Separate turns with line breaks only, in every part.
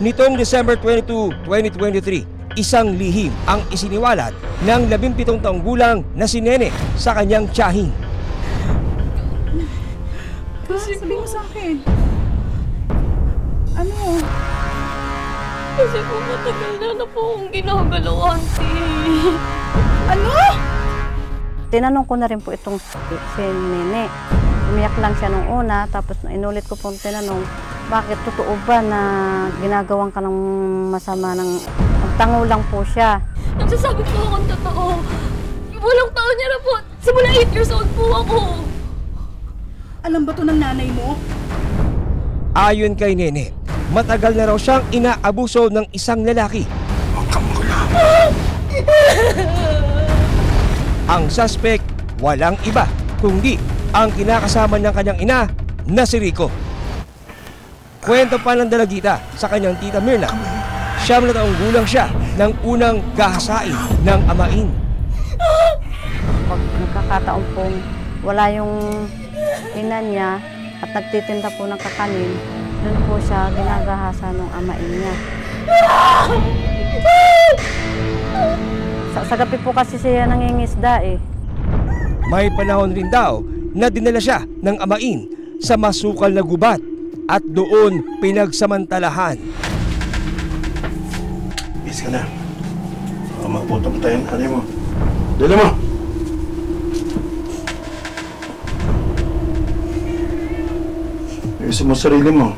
Nitong December 22, 2023, isang lihim ang isiniwalat ng 17 taong gulang na si Nene sa kanyang tiyahin.
Sabi mo sa akin. Ano?
Kasi po matagal na po akong ginagalaw, auntie.
Ano?
Tinanong ko na rin po itong si Nene. Umiyak lang siya nung una, tapos inulit ko pong tinanong, bakit totoo ba na ginagawan ka ng masama ng tango lang po siya?
Nagsasabi po akong totoo. Walang taon niya na po. Simula 8 years old po ako.
Alam ba to ng nanay mo?
Ayon kay Nene, matagal na raw siyang inaabuso ng isang lalaki. Ang suspect, walang iba, kundi ang kinakasama ng kanyang ina na si Rico. Kwento pa ng dalagita sa kanyang tita Mirna, 9 na taong gulang siya nang unang gahasain ng amain.
Pag nagkakataon pong wala yung ina niya at nagtitinda po ng kakanin, doon po siya ginagahasa ng amain niya. Sa gabi po kasi siya nangingisda eh.
May panahon rin daw na dinala siya ng amain sa masukal na gubat at doon pinagsamantalahan.
Bis ka na. Baka maputong tayo. Ano mo? Dala mo! Ayusin mo sarili mo.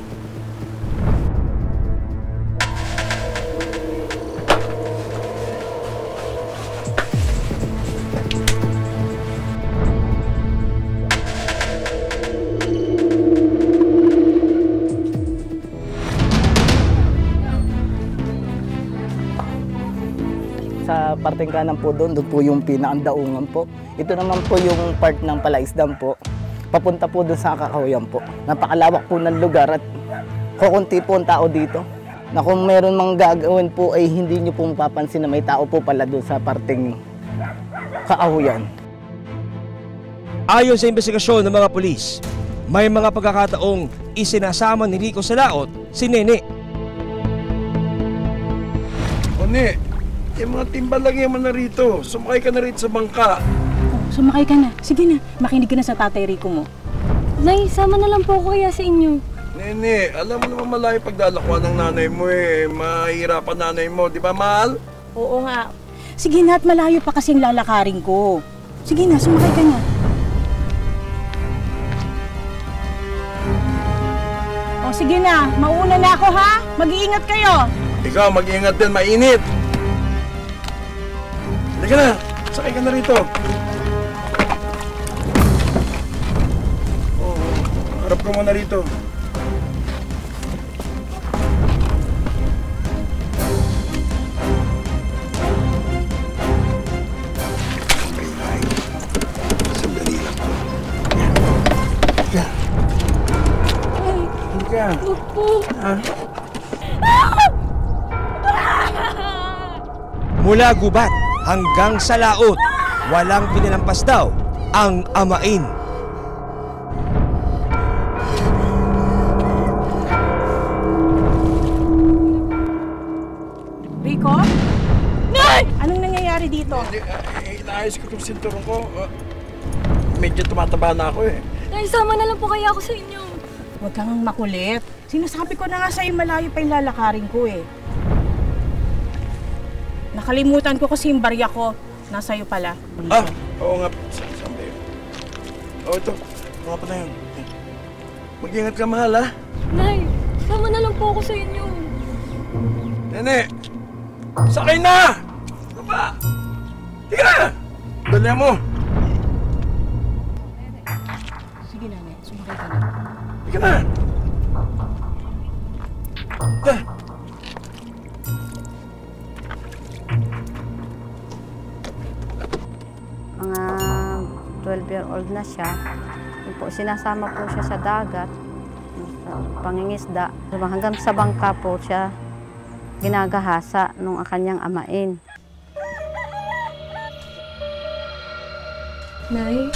Sa parteng kanan po doon po yung pinakaandaungan po. Ito naman po yung part ng Palaisdam po. Papunta po doon sa Kakahuyan po. Napakalawak po ng lugar at kukunti po ang tao dito. Na kung meron mang gagawin po ay hindi nyo pong papansin na may tao po pala doon sa parteng Kakahuyan.
Ayon sa investigasyon ng mga pulis, may mga pagkakataong isinasama ni Rico sa laot si Nene.
One, yung mga timbalagyan mo na rito. Sumakay ka na rito sa bangka.
Oh, sumakay ka na. Sige na, makinig ka na sa tatay Rico mo.
Nay, sama na lang po ako kaya sa inyo.
Nene, alam mo naman malayo pagdalakwa ng nanay mo eh. Mahirapan nanay mo, di ba mahal?
Oo nga. Sige na at malayo pa kasing lalakarin ko. Sige na, sumakay ka na. O sige na, mauna na ako ha. Mag-iingat kayo.
Ikaw, mag-iingat din, mainit. Halika na, sakay ka na rito. Harap ka muna rito. Sandali lang po. Halika. Halika.
Huwag po.
Mula gubat hanggang sa laot, walang pinalampas daw ang amain.
Rico?
Nay!
Anong nangyayari dito?
Inaayos ko itong sinturong ko. Medyo tumataba na ako eh.
Nay, sama na lang po kaya ako sa inyo.
Huwag kang makulit. Sinasabi ko na nga sa'yo malayo pa yung lalakarin ko eh. Nakalimutan ko kasi yung barya ko. Nasa'yo pala.
Ah, oo nga. Saan ba yun? Oo, ito. Mga pa na yun. Mag-ingat ka, mahal, ha?
Nay, sama na lang po ako sa inyo.
Nene! Sakay na! Baba! Tika na! Dali mo!
Sige na, sumakay ka na.
Tika na! Ah!
Mga 12-year-old na siya. Yun po, sinasama po siya sa dagat, sa pangingisda. Hanggang sa bangka po siya ginagahasa nung kanyang amain.
Nay,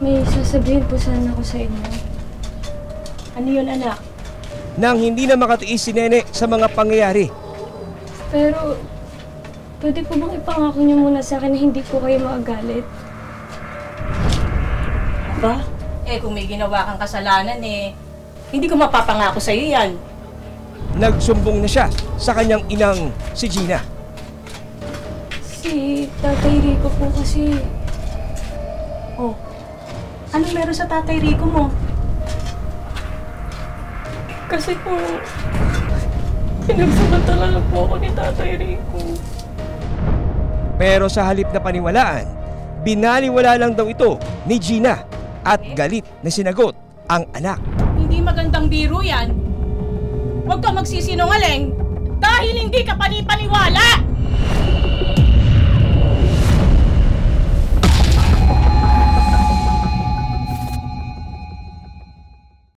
may sasabihin po sana ako sa inyo.
Ano yun, anak?
nang hindi na makatiis si Nene sa mga pangyayari.
Pero, pwede po bang ipangako niyo muna sa akin na hindi po kayo magagalit?
Ba? Kung may ginawa kang kasalanan hindi ko mapapangako sa'yo yan.
Nagsumbong na siya sa kanyang inang si Gina.
Si Tatay Rico po kasi...
Oh, ano meron sa Tatay Rico mo?
Kasi po... Pinagsamantala po ako ni Tatay Rico.
Pero sa halip na paniwalaan, binaliwala lang daw ito ni Gina at galit na sinagot ang anak.
Hindi magandang biro yan. Huwag ka magsisinungaling dahil hindi ka panipaniwala.